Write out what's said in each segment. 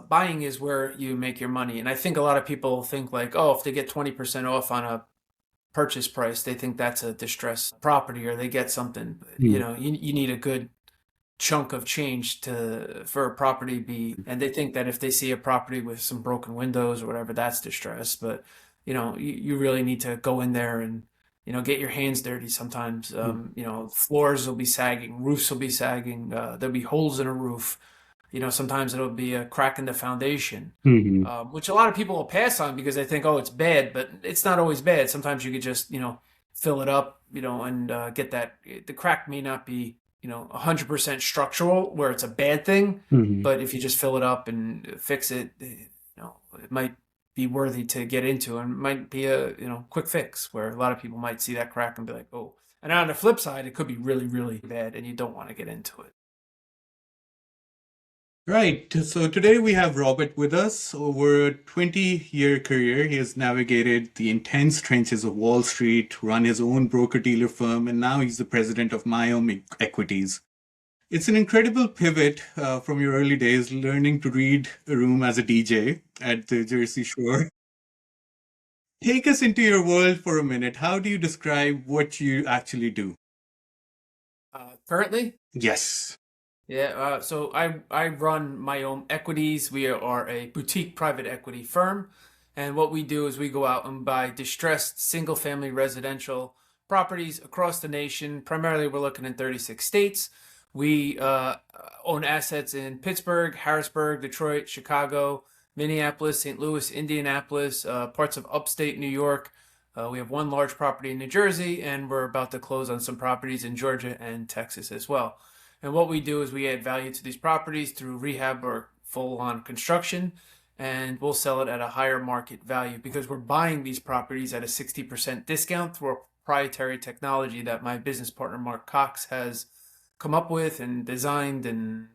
buying is where you make your money. And I think a lot of people think like, oh, if they get 20% off on a purchase price, they think that's a distressed property or they get something. You Mm. know, you need a good chunk of change to for a property be, and they think that if they see a property with some broken windows or whatever, that's distress. But you really need to go in there and get your hands dirty sometimes. Floors will be sagging, roofs will be sagging, there'll be holes in a roof. Sometimes it'll be a crack in the foundation, Mm-hmm. which a lot of people will pass on because they think, oh, it's bad, but it's not always bad. Sometimes you could just, fill it up, and get that. The crack may not be, 100% structural where it's a bad thing, Mm-hmm. but if you just fill it up and fix it, it might be worthy to get into and might be a, quick fix where a lot of people might see that crack and be like, oh. And on the flip side, it could be really, really bad and you don't want to get into it. Right. So today we have Robert with us. Over a 20-year career, he has navigated the intense trenches of Wall Street, run his own broker-dealer firm, and now he's the president of MIOYM Equities. It's an incredible pivot from your early days, learning to read a room as a DJ at the Jersey Shore. Take us into your world for a minute. How do you describe what you actually do? Currently, Yes. yeah, so I run MIOYM Equities. We are a boutique private equity firm, and what we do is we go out and buy distressed single-family residential properties across the nation. Primarily, we're looking in 36 states. We own assets in Pittsburgh, Harrisburg, Detroit, Chicago, Minneapolis, St. Louis, Indianapolis, parts of upstate New York. We have one large property in New Jersey, and we're about to close on some properties in Georgia and Texas as well. And what we do is we add value to these properties through rehab or full on construction, and we'll sell it at a higher market value because we're buying these properties at a 60% discount through a proprietary technology that my business partner Mark Cox has come up with and designed and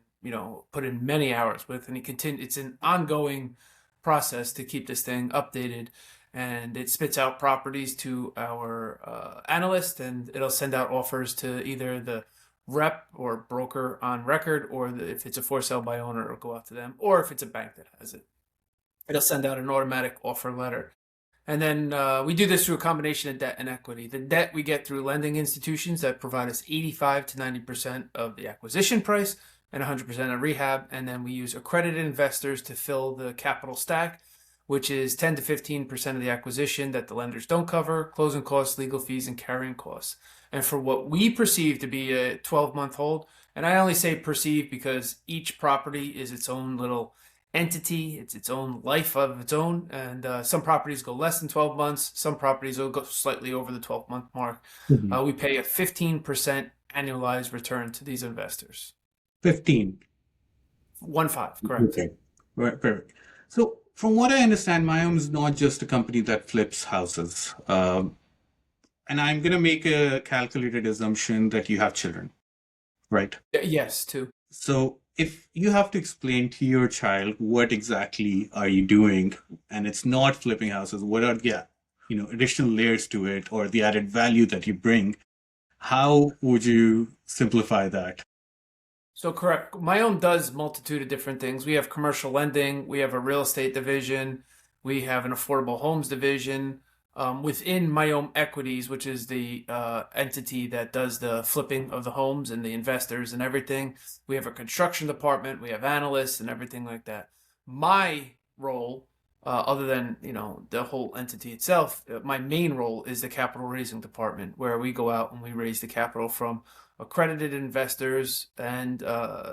put in many hours with. And it's an ongoing process to keep this thing updated, and it spits out properties to our analyst, and it'll send out offers to either the rep or broker on record, or if it's a for sale by owner, it'll go out to them, or if it's a bank that has it, it'll send out an automatic offer letter. And then we do this through a combination of debt and equity. The debt we get through lending institutions that provide us 85 to 90% of the acquisition price and 100% of rehab. And then we use accredited investors to fill the capital stack, which is 10 to 15% of the acquisition that the lenders don't cover, closing costs, legal fees, and carrying costs. And for what we perceive to be a 12-month hold, and I only say perceive because each property is its own little entity, it's its own life of its own, and some properties go less than 12 months, some properties will go slightly over the 12-month mark. Mhm. We pay a 15% annualized return to these investors. 15. 1.5, correct. Okay. Right, perfect. So, from what I understand, Mayum is not just a company that flips houses. And I'm going to make a calculated assumption that you have children, right? Yes, too. So, if you have to explain to your child what exactly are you doing, and it's not flipping houses, what are the additional layers to it or the added value that you bring, how would you simplify that? So correct. MIOYM does multitude of different things. We have commercial lending, we have a real estate division, we have an affordable homes division. Within MIOYM Equities, which is the entity that does the flipping of the homes and the investors and everything, we have a construction department, we have analysts and everything like that. My role, other than the whole entity itself, my main role is the capital raising department, where we go out and we raise the capital from accredited investors and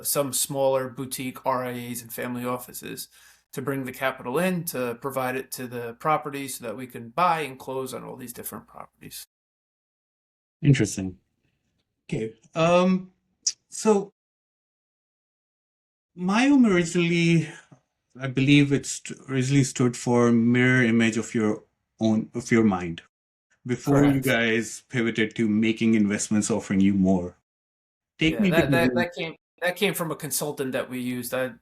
some smaller boutique RIAs and family offices to bring the capital in to provide it to the properties so that we can buy and close on all these different properties. Interesting. Okay. So Mayum originally, I believe originally stood for mirror image of your mind before you Correct. guys pivoted to making investments offering you more. Take Yeah, me to the that came from a consultant that we used. I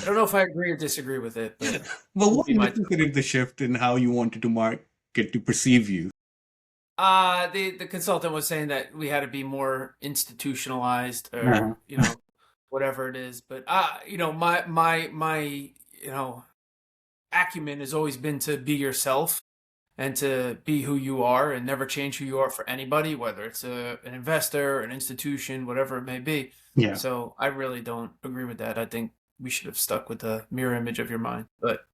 don't know if I agree or disagree with it, but well, would what be my necessitated the shift in how you wanted to market to perceive you? the consultant was saying that we had to be more institutionalized, or Uh-huh. whatever it is. But my acumen has always been to be yourself and to be who you are and never change who you are for anybody, whether it's an investor, an institution, whatever it may be. Yeah, So I really don't agree with that. I think we should have stuck with the mirror image of your mind. But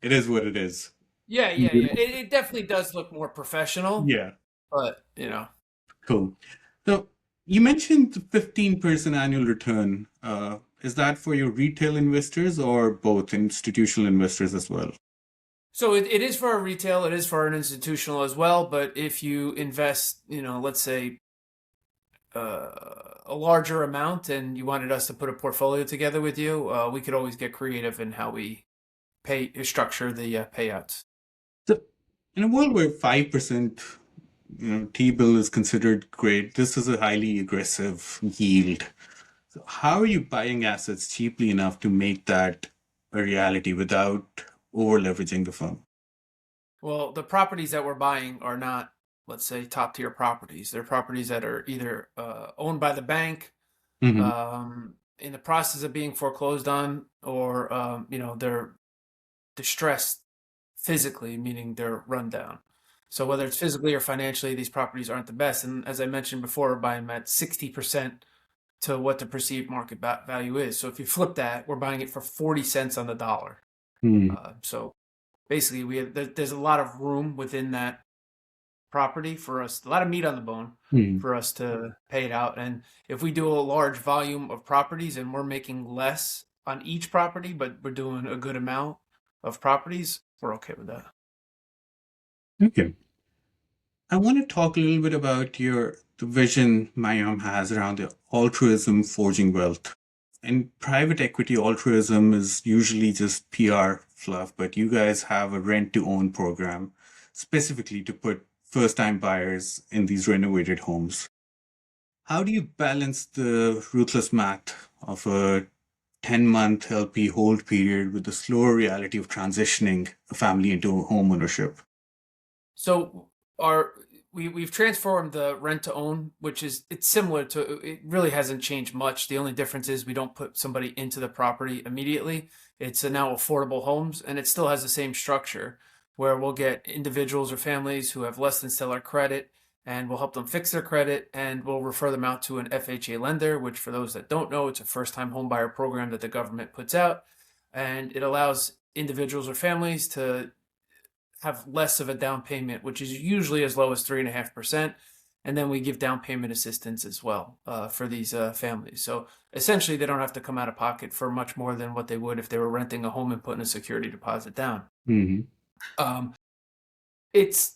it is what it is. yeah, yeah, yeah. It definitely does look more professional, Yeah, but cool. So you mentioned the 15% annual return. Is that for your retail investors or both institutional investors as well? so it is for a retail, it is for an institutional as well. But if you invest, let's say a larger amount and you wanted us to put a portfolio together with you, we could always get creative in how we structure the payouts. So in a world where 5%, T-bill is considered great, this is a highly aggressive yield. So how are you buying assets cheaply enough to make that a reality without over leveraging the firm? Well, the properties that we're buying are not, let's say, top tier properties. They're properties that are either owned by the bank, Hmm. in the process of being foreclosed on, or they're distressed physically, meaning they're run down. So whether it's physically or financially, these properties aren't the best. And as I mentioned before, we're buying them at 60% to what the perceived market value is. So if you flip that, we're buying it for 40 cents on the dollar. Hmm. So basically, there's a lot of room within that property for us, a lot of meat on the bone Hmm. for us to pay it out. And if we do a large volume of properties and we're making less on each property, but we're doing a good amount of properties, we're okay with that. Okay. I want to talk a little bit about the vision MIOYM has around the altruism forging wealth. In private equity, altruism is usually just PR fluff, but you guys have a rent to own program specifically to put first time buyers in these renovated homes. How do you balance the ruthless math of a 10-month LP hold period with the slower reality of transitioning a family into home ownership? So our we've transformed the rent to own, which is it's similar to it really hasn't changed much. The only difference is we don't put somebody into the property immediately. It's a now affordable homes, and it still has the same structure where we'll get individuals or families who have less than stellar credit, and we'll help them fix their credit, and we'll refer them out to an FHA lender, which for those that don't know, it's a first time home buyer program that the government puts out, and it allows individuals or families to have less of a down payment, which is usually as low as 3.5%. And then we give down payment assistance as well for these families. So essentially, they don't have to come out of pocket for much more than what they would if they were renting a home and putting a security deposit down. Hmm. Um, it's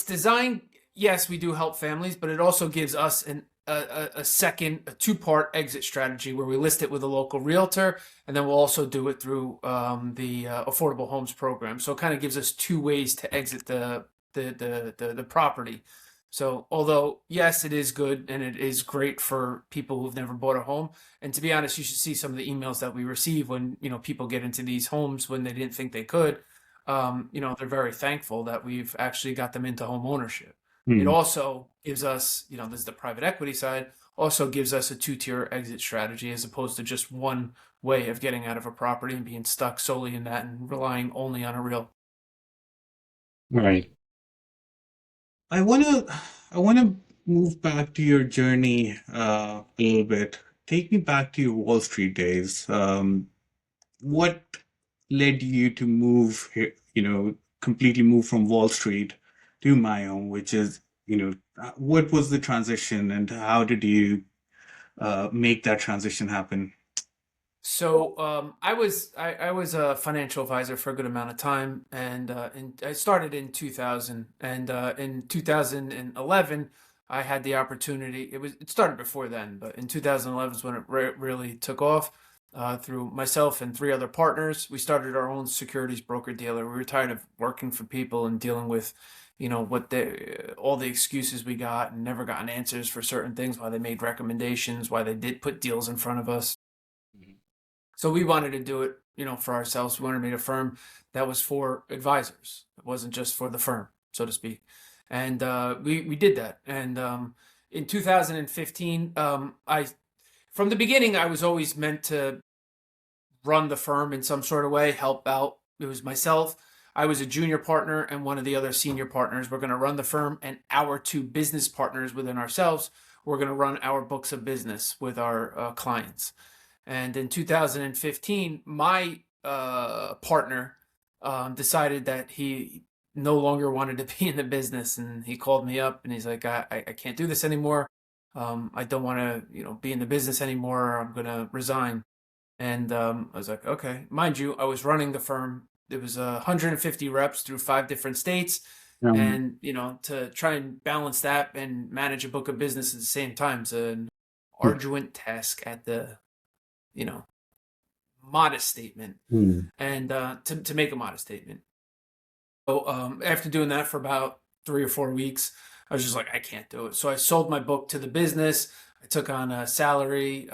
designed. Yes, we do help families, but it also gives us a second, a two-part exit strategy where we list it with a local realtor, and then we'll also do it through the affordable homes program. So it kind of gives us two ways to exit the property. So although yes, it is good and it is great for people who've never bought a home, and to be honest, you should see some of the emails that we receive when people get into these homes when they didn't think they could. They're very thankful that we've actually got them into home ownership. It Hmm. also gives us, this is the private equity side, also gives us a two-tier exit strategy as opposed to just one way of getting out of a property and being stuck solely in that and relying only on a real. Right. I wanna move back to your journey a little bit. Take me back to your Wall Street days. What led you to move here, completely move from Wall Street to MIOYM, which is, what was the transition and how did you make that transition happen? So I was a financial advisor for a good amount of time, and I started in 2000, and in 2011 I had the opportunity. It started before then, but in 2011 is when it really took off. Through myself and three other partners, we started our own securities broker dealer. We were tired of working for people and dealing with, what they all the excuses we got and never gotten answers for certain things, why they made recommendations, why they did put deals in front of us. So we wanted to do it, for ourselves. We wanted to make a firm that was for advisors. It wasn't just for the firm, so to speak. And we did that. And in 2015, I from the beginning, I was always meant to run the firm in some sort of way, help out. It was myself. I was a junior partner, and one of the other senior partners were going to run the firm, and our two business partners within ourselves were going to run our books of business with our clients. And in 2015, my partner decided that he no longer wanted to be in the business, and he called me up and he's like, I can't do this anymore. I don't want to, be in the business anymore. I'm going to resign. And I was like, okay. Mind you, I was running the firm. It was 150 reps through 5 different states. And, to try and balance that and manage a book of business at the same time is an arduous task at the, modest statement. And to make a modest statement. So after doing that for about 3 or 4 weeks, I was just like, I can't do it. So I sold my book to the business. I took on a salary,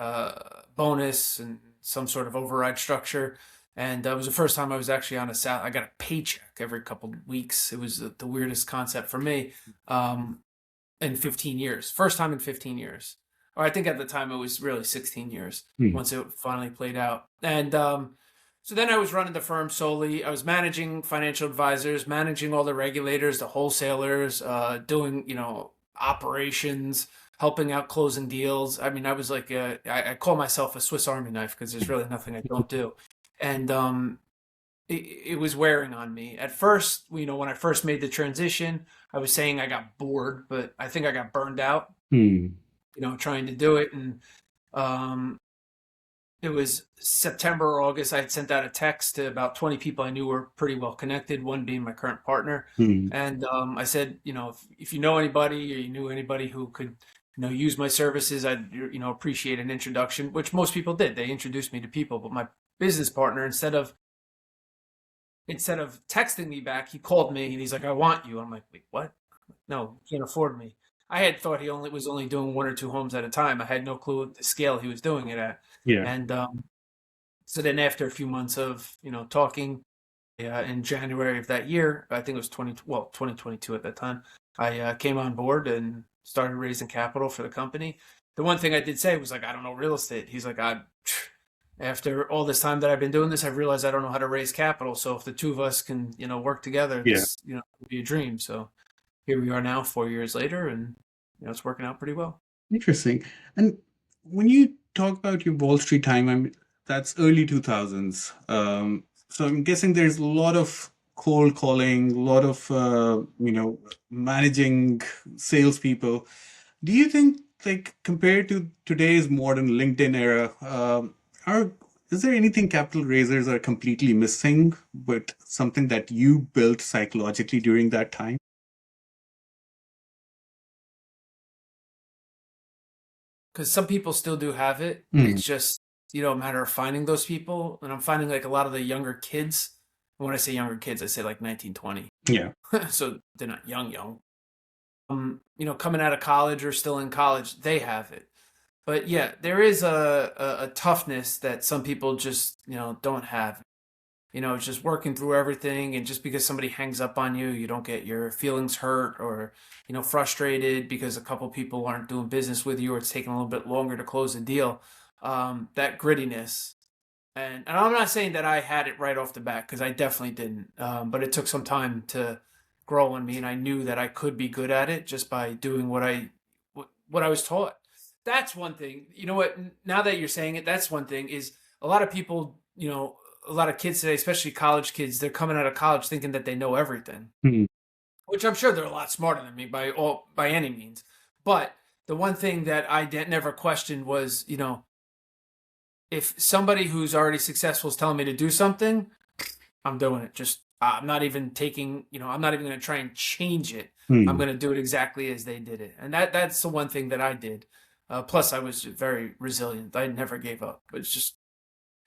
bonus, and some sort of override structure. And it was the first time I was actually on a salary. I got a paycheck every couple of weeks. It was the weirdest concept for me in 15 years. First time in 15 years. Or I think at the time it was really 16 years once it finally played out. And so then I was running the firm solely. I was managing financial advisors, managing all the regulators, the wholesalers, doing, operations, helping out closing deals. I mean, I was like, I call myself a Swiss Army knife because there's really nothing I don't do. And it was wearing on me. At first, when I first made the transition, I was saying I got bored, but I think I got burned out, trying to do it. And it was September or August. I had sent out a text to about 20 people I knew were pretty well connected, one being my current partner. And I said, if you know anybody or you knew anybody who could, use my services, I'd, appreciate an introduction, which most people did. They introduced me to people, but my business partner, instead of texting me back, he called me and he's like, I want you. I'm like, wait, what? No, he can't afford me. I had thought he was only doing 1 or 2 homes at a time. I had no clue the scale he was doing it at. Yeah. And so then after a few months of, talking, in January of that year, I think it was 2022 at that time, I came on board and started raising capital for the company. The one thing I did say was like, I don't know real estate. He's like, after all this time that I've been doing this, I've realized I don't know how to raise capital. So if the two of us can, work together, this, would be a dream. So here we are now, 4 years later, and it's working out pretty well. Interesting. And when you talk about your Wall Street time, that's early 2000s. So I'm guessing there's a lot of cold calling, a lot of managing salespeople. Do you think, like, compared to today's modern LinkedIn era, is there anything capital raisers are completely missing, but something that you built psychologically during that time? Because some people still do have it. It's just, a matter of finding those people. And I'm finding like a lot of the younger kids. When I say younger kids, I say like 19, 20. Yeah. So they're not young. Coming out of college or still in college, they have it. But yeah, there is a toughness that some people just, don't have. It's just working through everything. And just because somebody hangs up on you, you don't get your feelings hurt or, frustrated because a couple people aren't doing business with you or it's taking a little bit longer to close a deal. That grittiness. And I'm not saying that I had it right off the bat because I definitely didn't. But it took some time to grow on me. And I knew that I could be good at it just by doing what I was taught. That's one thing. You know what? Now that you're saying it, that's one thing is a lot of people, a lot of kids today, especially college kids, they're coming out of college thinking that they know everything, which I'm sure they're a lot smarter than me by any means. But the one thing that I never questioned was, if somebody who's already successful is telling me to do something, I'm doing it. Just I'm not even taking, I'm not even going to try and change it. I'm going to do it exactly as they did it. And that's the one thing that I did. Plus, I was very resilient. I never gave up. It's just,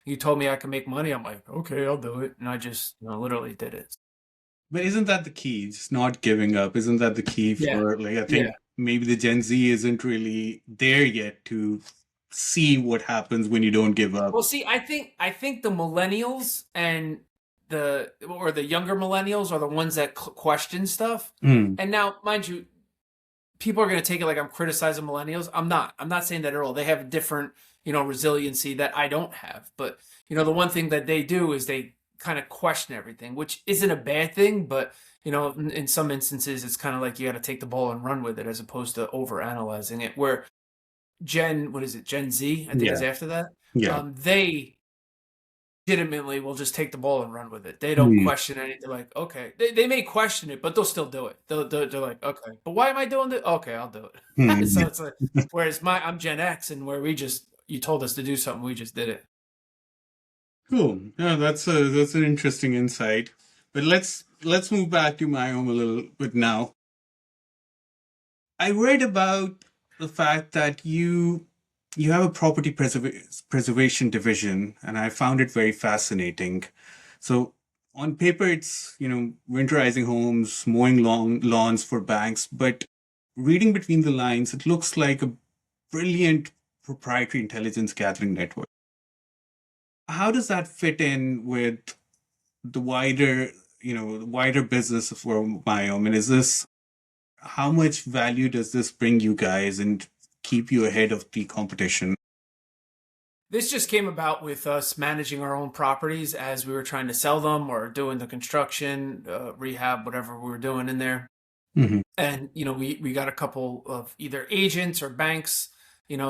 you told me I could make money. I'm like, okay, I'll do it. And I just literally did it. But isn't that the key? Just not giving up. Isn't that the key for, I think maybe the Gen Z isn't really there yet to see what happens when you don't give up. Well, see, I think the millennials and the younger millennials are the ones that question stuff. And now, mind you, people are going to take it like I'm criticizing millennials. I'm not saying that at all. They have different, resiliency that I don't have. But the one thing that they do is they kind of question everything, which isn't a bad thing, but in some instances, it's kind of like you got to take the ball and run with it as opposed to over analyzing it. Where what is it, Gen Z, I think is Yeah. after that. Yeah. They legitimately will just take the ball and run with it. They don't Hmm. question anything. They're like, okay, they may question it, but they'll still do it. They're like, okay, but why am I doing this? Okay, I'll do it. Hmm. So it's like, whereas I'm Gen X, and where you told us to do something, we just did it. Cool. Yeah, that's an interesting insight. But let's move back to my home a little bit now. I read about the fact that you have a property preservation division, and I found it very fascinating. So on paper, it's winterizing homes, mowing lawns for banks, but reading between the lines, it looks like a brilliant proprietary intelligence gathering network. How does that fit in with the wider business for MIOYM? And is this how much value does this bring you guys and keep you ahead of the competition? This just came about with us managing our own properties as we were trying to sell them or doing the construction, rehab, whatever we were doing in there. Hmm. And we got a couple of either agents or banks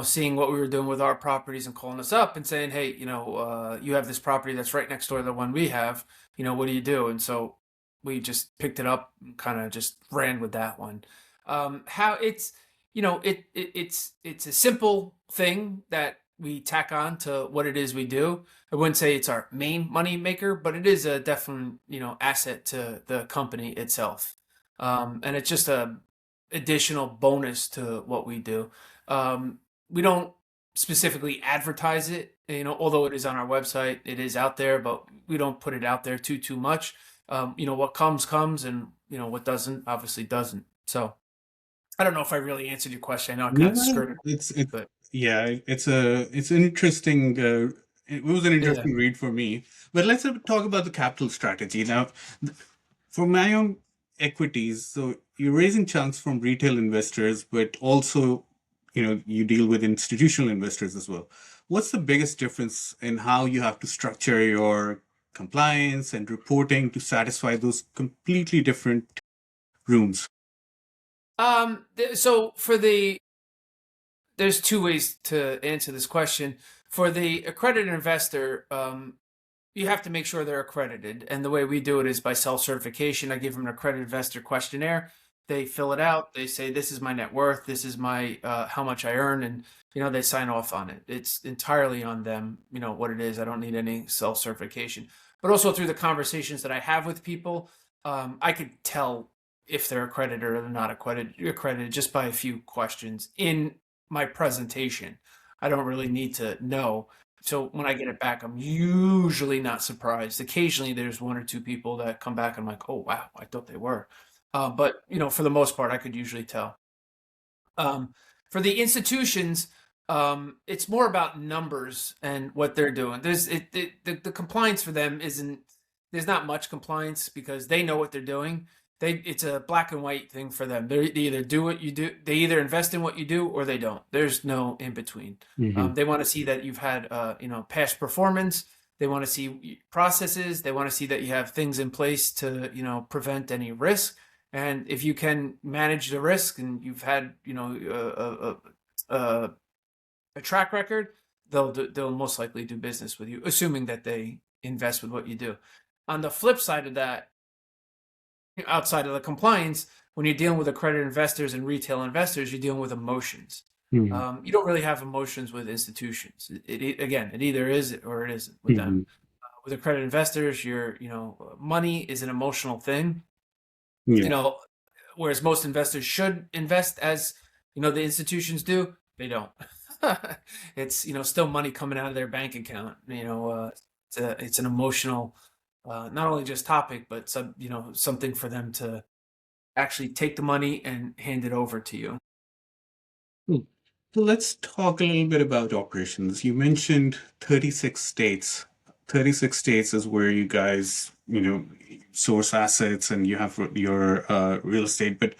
seeing what we were doing with our properties and calling us up and saying, hey, you have this property that's right next door to the one we have, what do you do? And so we just picked it up and kind of just ran with that one. How it's it's a simple thing that we tack on to what it is we do. I wouldn't say it's our main money maker, but it is a definite asset to the company itself. And it's just a additional bonus to what we do. We don't specifically advertise it, although it is on our website, it is out there, but we don't put it out there too much. What comes, and what doesn't obviously doesn't. So I don't know if I really answered your question. I know I kind of No, skirted, it's but yeah, it's an interesting. It was an yeah. interesting read for me. But let's talk about the capital strategy now. For my own equities, so you're raising chunks from retail investors, but also, you deal with institutional investors as well. What's the biggest difference in how you have to structure your compliance and reporting to satisfy those completely different rooms? So there's two ways to answer this question. For the accredited investor, you have to make sure they're accredited. And the way we do it is by self-certification. I give them an accredited investor questionnaire. They fill it out. They say, this is my net worth. This is my how much I earn. And, they sign off on it. It's entirely on them, what it is. I don't need any self-certification. But also through the conversations that I have with people, I could tell if they're accredited or they're not accredited just by a few questions in my presentation. I don't really need to know. So when I get it back, I'm usually not surprised. Occasionally, there's one or two people that come back. And I'm like, oh wow, I thought they were. But for the most part, I could usually tell. Um, for the institutions, it's more about numbers and what they're doing. The compliance for them isn't. There's not much compliance because they know what they're doing. It's a black and white thing for them. They either do what you do. They either invest in what you do or they don't. There's no in between. Hmm. They want to see that you've had past performance. They want to see processes. They want to see that you have things in place to prevent any risk. And if you can manage the risk and you've had, a track record, they'll most likely do business with you, assuming that they invest with what you do. On the flip side of that, outside of the compliance, when you're dealing with accredited investors and retail investors, you're dealing with emotions. Hmm. You don't really have emotions with institutions. Again, it either is or it isn't with them. Hmm. With accredited investors, money is an emotional thing. you Yeah. know, Whereas most investors should invest as the institutions do, they don't. It's still money coming out of their bank account. It's an emotional, not only just topic, but something for them to actually take the money and hand it over to you. Cool. So let's talk a little bit about operations. You mentioned 36 states. 36 states is where you guys, source assets and you have your real estate. But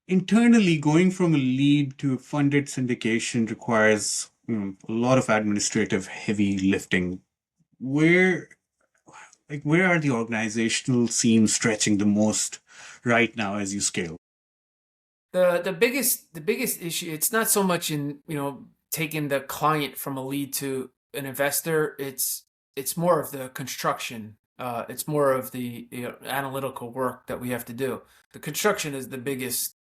internally, going from a lead to a funded syndication requires A lot of administrative heavy lifting. Where, where are the organizational seams stretching the most right now as you scale? The biggest issue, it's not so much in, taking the client from a lead to an investor. It's more of the construction. It's more of the analytical work that we have to do. The construction is the biggest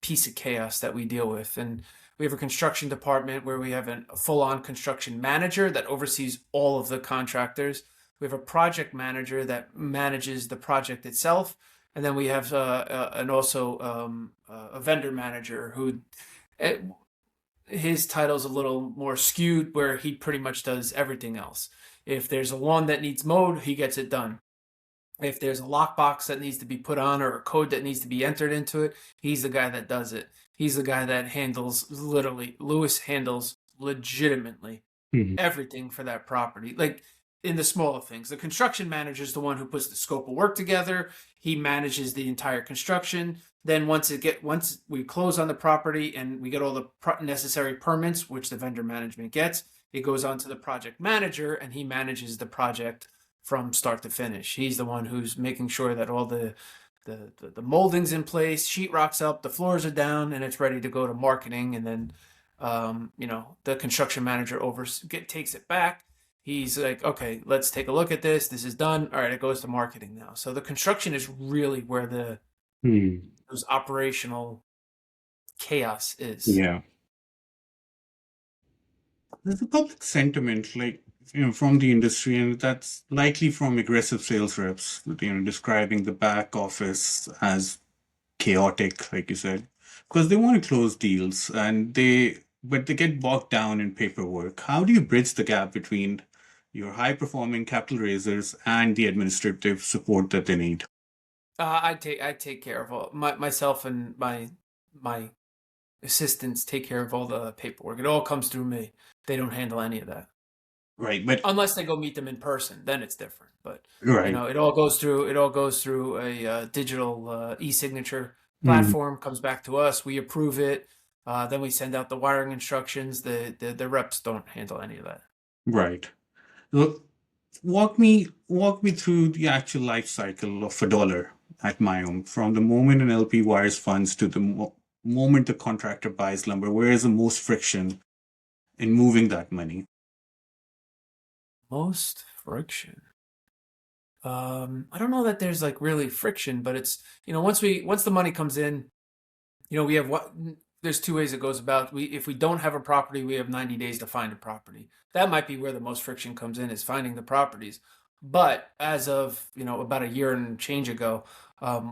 piece of chaos that we deal with. And we have a construction department where we have a full-on construction manager that oversees all of the contractors. We have a project manager that manages the project itself. And then we have and also a vendor manager who eh, his title's a little more skewed, where he pretty much does everything else. If there's a lawn that needs mowed, he gets it done. If there's a lockbox that needs to be put on or a code that needs to be entered into it, he's the guy that does it. He's the guy that handles, literally, Lewis handles legitimately Mhm. everything for that property. Like, in the smaller things, the construction manager is the one who puts the scope of work together. He manages the entire construction. Then once we close on the property and we get all the necessary permits, which the vendor management gets, it goes on to the project manager, and he manages the project from start to finish. He's the one who's making sure that all the molding's in place, sheetrock's up, the floors are down, and it's ready to go to marketing. And then the construction manager takes it back. He's like, okay, let's take a look at this. This is done. All right, it goes to marketing now. So the construction is really where Hmm. those operational chaos is. Yeah. There's a public sentiment, from the industry, and that's likely from aggressive sales reps, describing the back office as chaotic, like you said, because they want to close deals but they get bogged down in paperwork. How do you bridge the gap between your high-performing capital raisers and the administrative support that they need? I take care of all myself, and my assistants take care of all the paperwork. It all comes through me. They don't handle any of that. Right, but Unless they go meet them in person, then it's different. But right. it all goes through a digital e-signature Hmm. platform. Comes back to us. We approve it. Then we send out the wiring instructions. The reps don't handle any of that. Right. Look, walk me through the actual life cycle of a dollar at MIOYM, from the moment an LP wires funds to the moment the contractor buys lumber. Where is the most friction in moving that money? Most friction. I don't know that there's like really friction, but it's once the money comes in, we have what there's two ways it goes about. If we don't have a property, we have 90 days to find a property. That might be where the most friction comes in, is finding the properties. But as of about a year and change ago,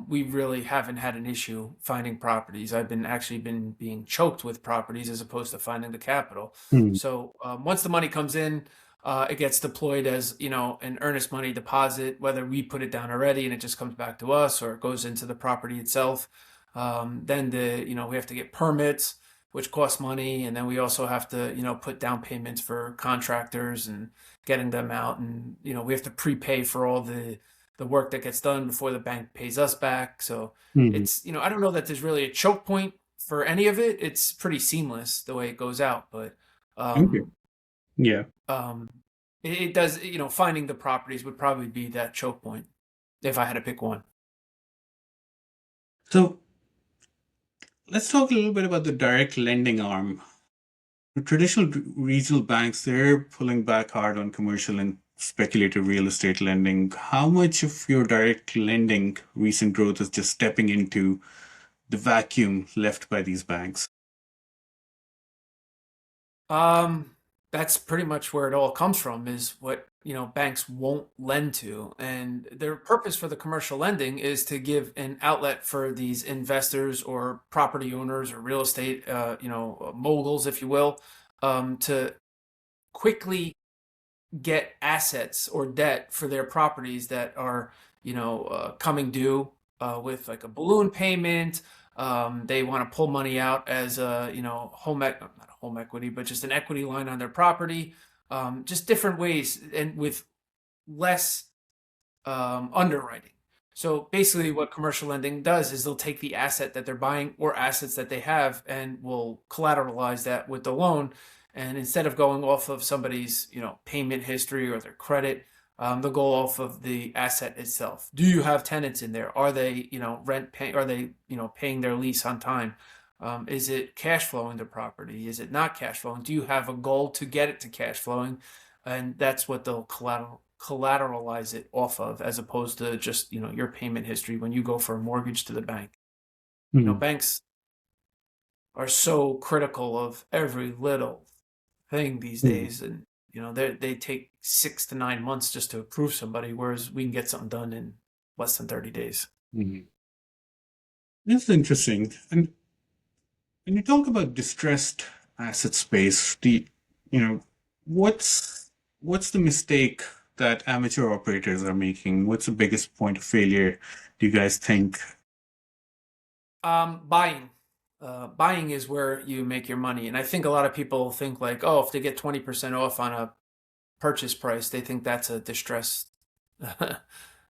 we really haven't had an issue finding properties. I've been being choked with properties as opposed to finding the capital. Hmm. So once the money comes in, it gets deployed as an earnest money deposit, whether we put it down already and it just comes back to us, or it goes into the property itself. Then we have to get permits, which cost money, and then we also have to put down payments for contractors and getting them out, and we have to prepay for all the work that gets done before the bank pays us back. So Hmm. it's I don't know that there's really a choke point for any of it. It's pretty seamless the way it goes out, but Okay. um, Yeah. um, it does. Finding the properties would probably be that choke point if I had to pick one. So let's talk a little bit about the direct lending arm. The traditional regional banks, they're pulling back hard on commercial and speculative real estate lending. How much of your direct lending recent growth is just stepping into the vacuum left by these banks? Um, that's pretty much where it all comes from, is what, banks won't lend to. And their purpose for the commercial lending is to give an outlet for these investors or property owners or real estate, moguls, if you will, to quickly get assets or debt for their properties that are, coming due with like a balloon payment. They want to pull money out as a, not home equity, but just an equity line on their property. Just different ways, and with less underwriting. So basically, what commercial lending does is they'll take the asset that they're buying or assets that they have and will collateralize that with the loan. And instead of going off of somebody's, payment history or their credit, they'll go off of the asset itself. Do you have tenants in there? Are they, rent pay? Are they, paying their lease on time? Is it cash flowing the property? Is it not cash flowing? Do you have a goal to get it to cash flowing? And that's what they'll collateralize it off of, as opposed to just your payment history when you go for a mortgage to the bank. Hmm. Banks are so critical of every little thing these Hmm. days, and they take 6 to 9 months just to approve somebody, whereas we can get something done in less than 30 days. Hmm. That's interesting. And when you talk about distressed asset space, you know, what's the mistake that amateur operators are making? What's the biggest point of failure, do you guys think? Buying. Buying is where you make your money. And I think a lot of people think like, oh, if they get 20% off on a purchase price, they think that's a distressed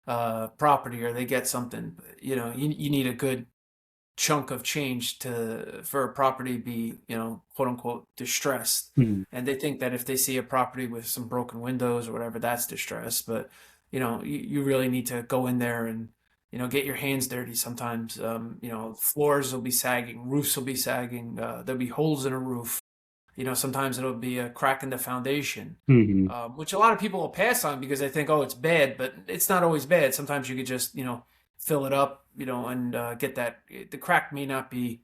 property, or they get something. You need a good chunk of change for a property to be, quote unquote, distressed. Hmm. And they think that if they see a property with some broken windows or whatever, that's distressed. But you really need to go in there and get your hands dirty sometimes. Floors will be sagging, roofs will be sagging, there'll be holes in a roof. Sometimes it'll be a crack in the foundation, Hmm. which a lot of people will pass on because they think, oh, it's bad, but it's not always bad. Sometimes you could just, fill it up, and get that. The crack may not be,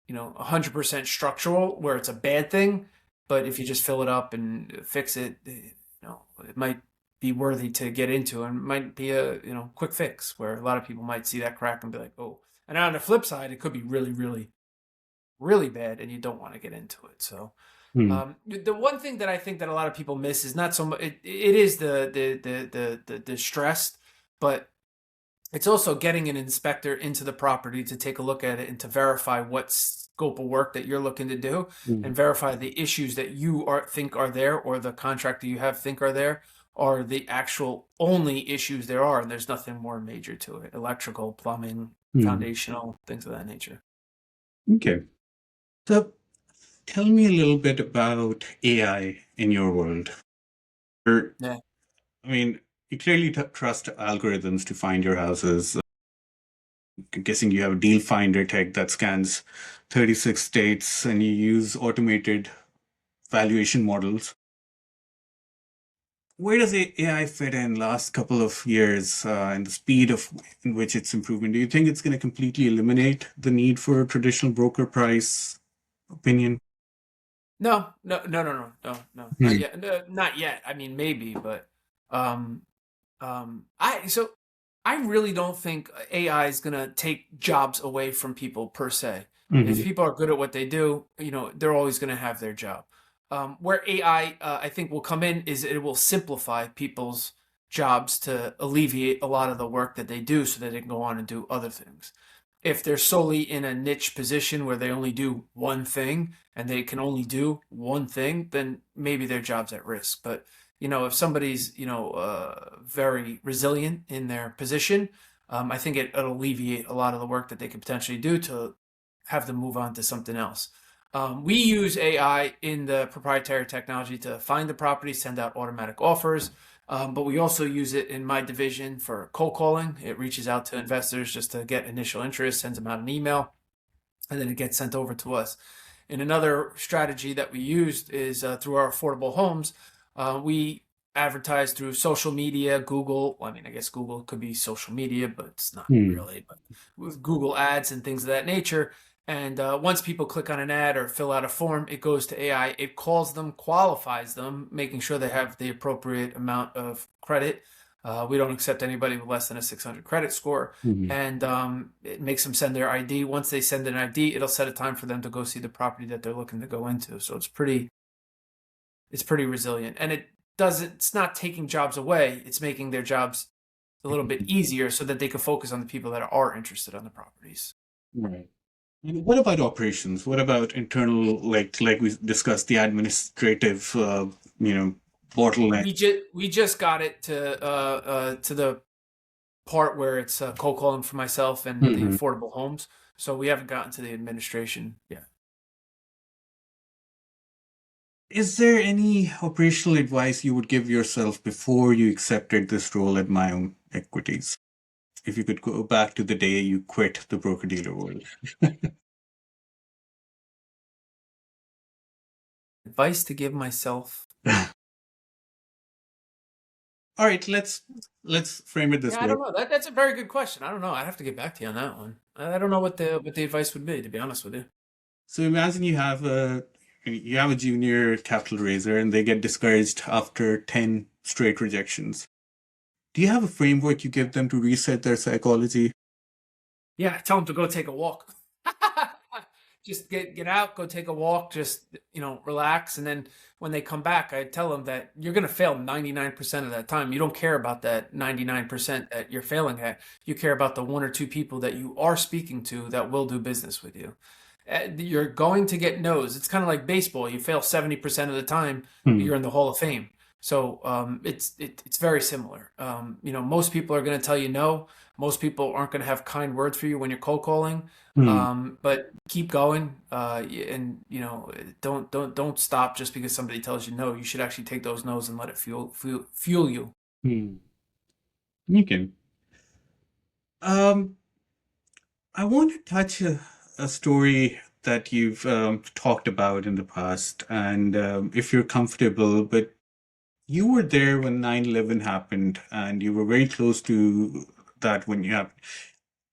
100% structural where it's a bad thing, but if you just fill it up and fix it, it might be worthy to get into, and might be a, quick fix where a lot of people might see that crack and be like, oh. And on the flip side, it could be really, really, really bad, and you don't want to get into it. So, Hmm. the one thing that I think that a lot of people miss is not so much. It is the distressed, but it's also getting an inspector into the property to take a look at it and to verify what scope of work that you're looking to do, Hmm. and verify the issues that you think are there, or the contractor you have think are there, are the actual only issues there are, and there's nothing more major to it: electrical, plumbing, Hmm. foundational, things of that nature. Okay. So tell me a little bit about AI in your world. Or, Yeah. I mean, you clearly trust algorithms to find your houses. I'm guessing you have a deal finder tech that scans 36 states and you use automated valuation models. Where does AI fit in last couple of years and the speed in which it's improving? Do you think it's going to completely eliminate the need for a traditional broker price opinion? No, no, no, no, no, no, no, not Hmm. yet. No, not yet. I mean, maybe, but um, I really don't think AI is gonna take jobs away from people per se. If Hmm. people are good at what they do, they're always gonna have their job. Where AI, I think, will come in is it will simplify people's jobs to alleviate a lot of the work that they do, so that they can go on and do other things. If they're solely in a niche position where they only do one thing and they can only do one thing, then maybe their job's at risk. But if somebody's very resilient in their position, I think it'll alleviate a lot of the work that they could potentially do to have them move on to something else. We use AI in the proprietary technology to find the property, send out automatic offers, but we also use it in my division for cold calling. It reaches out to investors just to get initial interest, sends them out an email, and then it gets sent over to us. And another strategy that we used is through our affordable homes. We advertise through social media, Google. Well, I mean, I guess Google could be social media, but it's not Hmm. really. But with Google ads and things of that nature. And once people click on an ad or fill out a form, it goes to AI. It calls them, qualifies them, making sure they have the appropriate amount of credit. We don't accept anybody with less than a 600 credit score, Hmm. and it makes them send their ID. Once they send an ID, it'll set a time for them to go see the property that they're looking to go into. So it's pretty resilient, and it's not taking jobs away. It's making their jobs a little bit easier so that they can focus on the people that are interested on the properties. Right. And what about operations? What about internal, like we discussed, the administrative, you know, bottleneck? We just got it to the part where it's cold calling for myself and the Mhm. affordable homes. So we haven't gotten to the administration yet. Is there any operational advice you would give yourself before you accepted this role at MIOYM Equities? If you could go back to the day you quit the broker-dealer world. Advice to give myself. All right, let's frame it this Yeah, I way. don't know. That's a very good question. I don't know. I have to get back to you on that one. I don't know what the advice would be, to be honest with you. So imagine you have a junior capital raiser and they get discouraged after 10 straight rejections. Do you have a framework you give them to reset their psychology? Yeah, tell them to go take a walk. Just get out, go take a walk, just relax, and then when they come back, I tell them that you're going to fail 99% of that time. You don't care about that 99% that you're failing at. You care about the one or two people that you are speaking to that will do business with you. You're going to get no's. It's kind of like baseball. You fail 70% of the time, Hmm. you're in the Hall of Fame. So it's very similar. Most people are going to tell you no. Most people aren't going to have kind words for you when you're cold calling. Hmm. But keep going, and don't stop just because somebody tells you no. You should actually take those no's and let it fuel you. Hmm. Okay. Um, I want to touch a story that you've talked about in the past, and if you're comfortable, but you were there when 9/11 happened, and you were very close to that when you happened.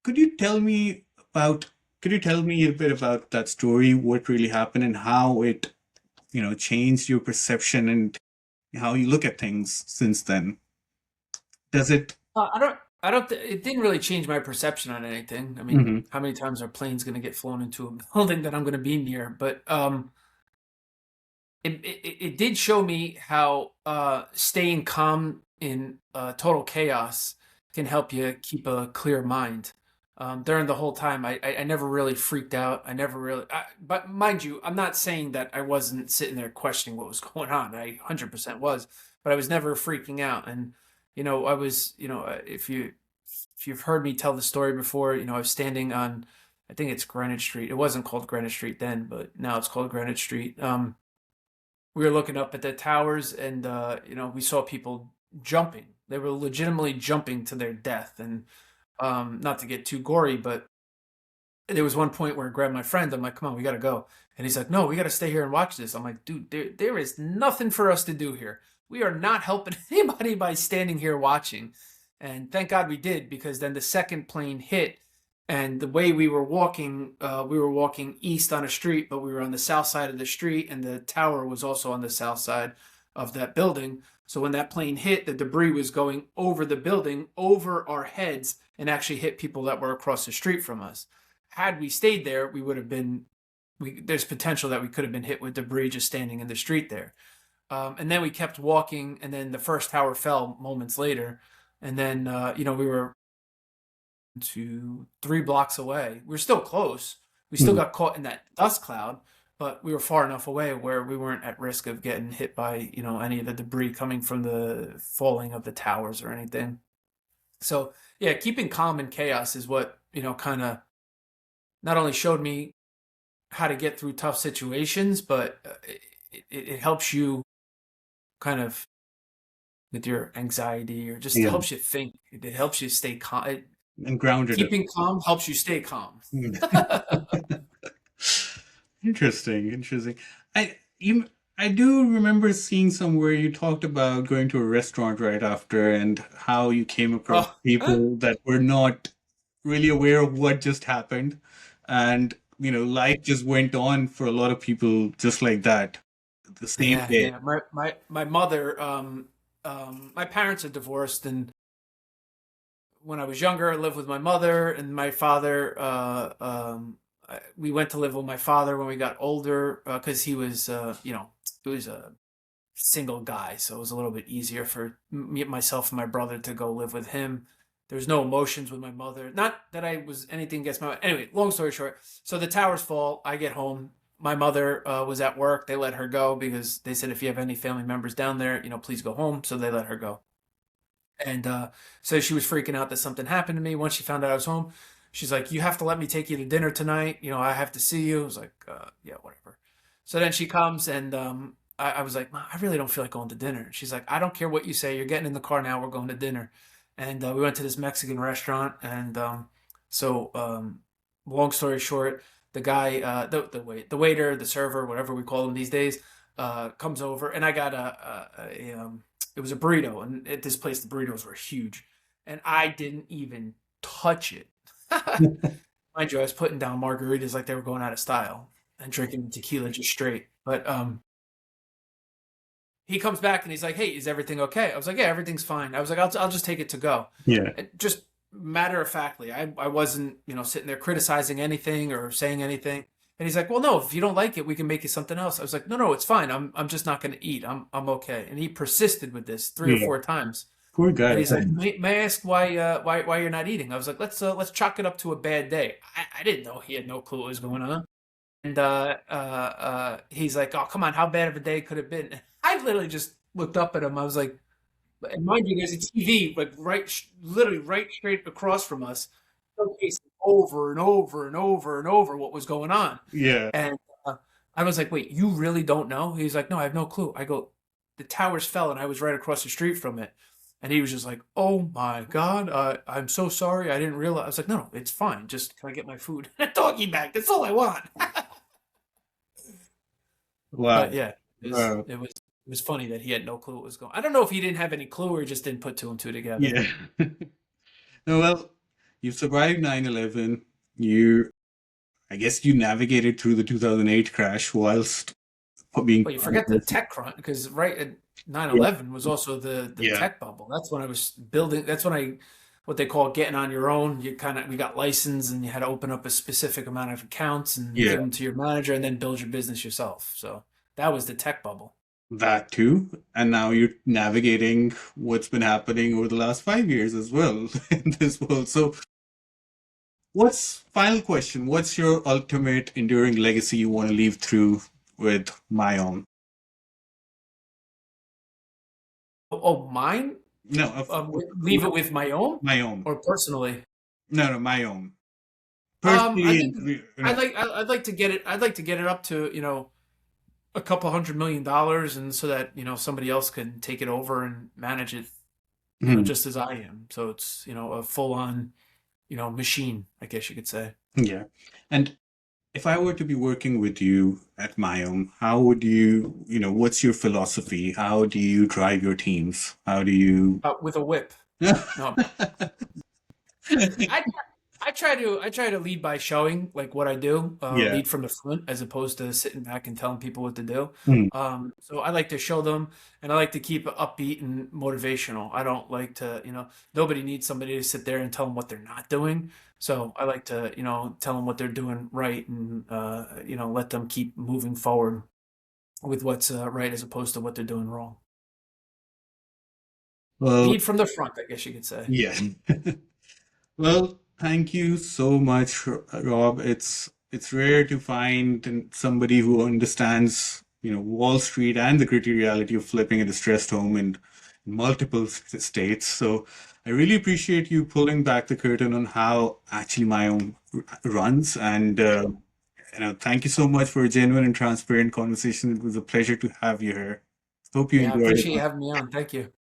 Could you tell me about, could you tell me a bit about that story, what really happened, and how it, changed your perception and how you look at things since then? Does it? It didn't really change my perception on anything. I mean, Mhm. how many times are planes going to get flown into a building that I'm going to be near? But it did show me how staying calm in total chaos can help you keep a clear mind. During the whole time, I never really freaked out. I never really, but mind you, I'm not saying that I wasn't sitting there questioning what was going on. I 100% was, but I was never freaking out. And I was, if you've heard me tell the story before, I was standing on, I think it's Greenwich Street. It wasn't called Greenwich Street then, but now it's called Greenwich Street. We were looking up at the towers, and we saw people jumping. They were legitimately jumping to their death. And not to get too gory, but there was one point where I grabbed my friend. I'm like, come on, we got to go. And he's like, no, we got to stay here and watch this. I'm like, dude, there is nothing for us to do here. We are not helping anybody by standing here watching. And thank God we did, because then the second plane hit, and the way we were walking east on a street, but we were on the south side of the street, and the tower was also on the south side of that building. So when that plane hit, the debris was going over the building, over our heads, and actually hit people that were across the street from us. Had we stayed there, we would have been. There's potential that we could have been hit with debris just standing in the street there. And then we kept walking, and then the first tower fell moments later, and then we were 3 blocks away. We were still close. We still Hmm. got caught in that dust cloud, but we were far enough away where we weren't at risk of getting hit by any of the debris coming from the falling of the towers or anything. So yeah, keeping calm in chaos is what kind of not only showed me how to get through tough situations, but it helps you kind of with your anxiety, or just Yeah, helps you think. It helps you stay calm. and grounded. Keeping calm helps you stay calm. Hmm. Interesting, interesting. I you I do remember seeing somewhere you talked about going to a restaurant right after and how you came across Oh, people that were not really aware of what just happened. And, life just went on for a lot of people just like that, the same yeah, day. yeah. My mother, my parents are divorced, and when I was younger, I lived with my mother and my father. We went to live with my father when we got older, because he was a single guy, so it was a little bit easier for me, myself, and my brother to go live with him. There was no emotions with my mother. Not that I was anything against my. Anyway, long story short, so the towers fall. I get home. My mother was at work. They let her go because they said if you have any family members down there, please go home. So they let her go. And so she was freaking out that something happened to me. Once she found out I was home, she's like, "You have to let me take you to dinner tonight. I have to see you." I was like, "Yeah, whatever." So then she comes, and I was like, "Ma, I really don't feel like going to dinner." She's like, "I don't care what you say. You're getting in the car now. We're going to dinner." And we went to this Mexican restaurant. And so, long story short, the guy, the waiter, the server, whatever we call him these days, comes over, and I got it was a burrito, and at this place the burritos were huge, and I didn't even touch it. Mind you, I was putting down margaritas like they were going out of style and drinking tequila just straight. But he comes back and he's like, "Hey, is everything okay?" I was like, "Yeah, everything's fine." I was like, "I'll just take it to go." Yeah. And just matter of factly, I wasn't sitting there criticizing anything or saying anything. And he's like, "Well, no, if you don't like it, we can make you something else." I was like, "No, it's fine. I'm just not going to eat. I'm okay." And he persisted with this three or Yeah. four times. Poor And guy. he's like, may I ask why you're not eating?" I was like, let's chalk it up to a bad day. I didn't know he had no clue what was going on. And he's like, "Oh, come on, how bad of a day could it have been?" I literally just looked up at him. I was like, and mind you, there's a TV like literally right straight across from us, showcasing over and over and over and over what was going on. Yeah. And I was like, "Wait, you really don't know?" He's like, "No, I have no clue." I go, "The towers fell, and I was right across the street from it." And he was just like, "Oh my God, I'm so sorry. I didn't realize." I was like, "No, it's fine. Just can I get my food and a doggy bag? That's all I want." But Wow. yeah, Wow. it was funny that he had no clue what was going. I don't know if he didn't have any clue or he just didn't put two and two together. Yeah. No, well, you survived 9/11. You, I guess you navigated through the 2008 crash whilst being Well, you forget the tech crunch, because right at Yeah. 9/11 was also the Yeah. tech bubble. That's when I was building. That's when I what they call getting on your own. We got licensed, and you had to open up a specific amount of accounts and give Yeah. them to your manager, and then build your business yourself. So that was the tech bubble. That too. And now you're navigating what's been happening over the last 5 years as well in this world. So, final question? What's your ultimate enduring legacy you want to leave through with MIOYM? Oh, mine? No, Leave it with my own MIOYM. or personally? No, MIOYM. I Personally, think I'd like to get it. I'd like to get it up to a couple $100 million, and so that somebody else can take it over and manage it, Mhm. just as I am. So it's a full on machine, I guess you could say. Yeah. And if I were to be working with you at MIOYM, how would what's your philosophy? How do you drive your teams? How do you? With a whip. No, I I try to lead by showing like what I do, Yeah. lead from the front as opposed to sitting back and telling people what to do. Hmm. So I like to show them, and I like to keep it upbeat and motivational. I don't like to, nobody needs somebody to sit there and tell them what they're not doing. So I like to, tell them what they're doing right, and let them keep moving forward with what's right as opposed to what they're doing wrong. Well, Lead from the front, I guess you could say. yeah. Well, thank you so much, Rob. It's rare to find somebody who understands, Wall Street and the gritty reality of flipping a distressed home in multiple states. So I really appreciate you pulling back the curtain on how actually my own runs. And thank you so much for a genuine and transparent conversation. It was a pleasure to have you here. Hope you Yeah, I enjoyed it. appreciate you having me on. Thank you.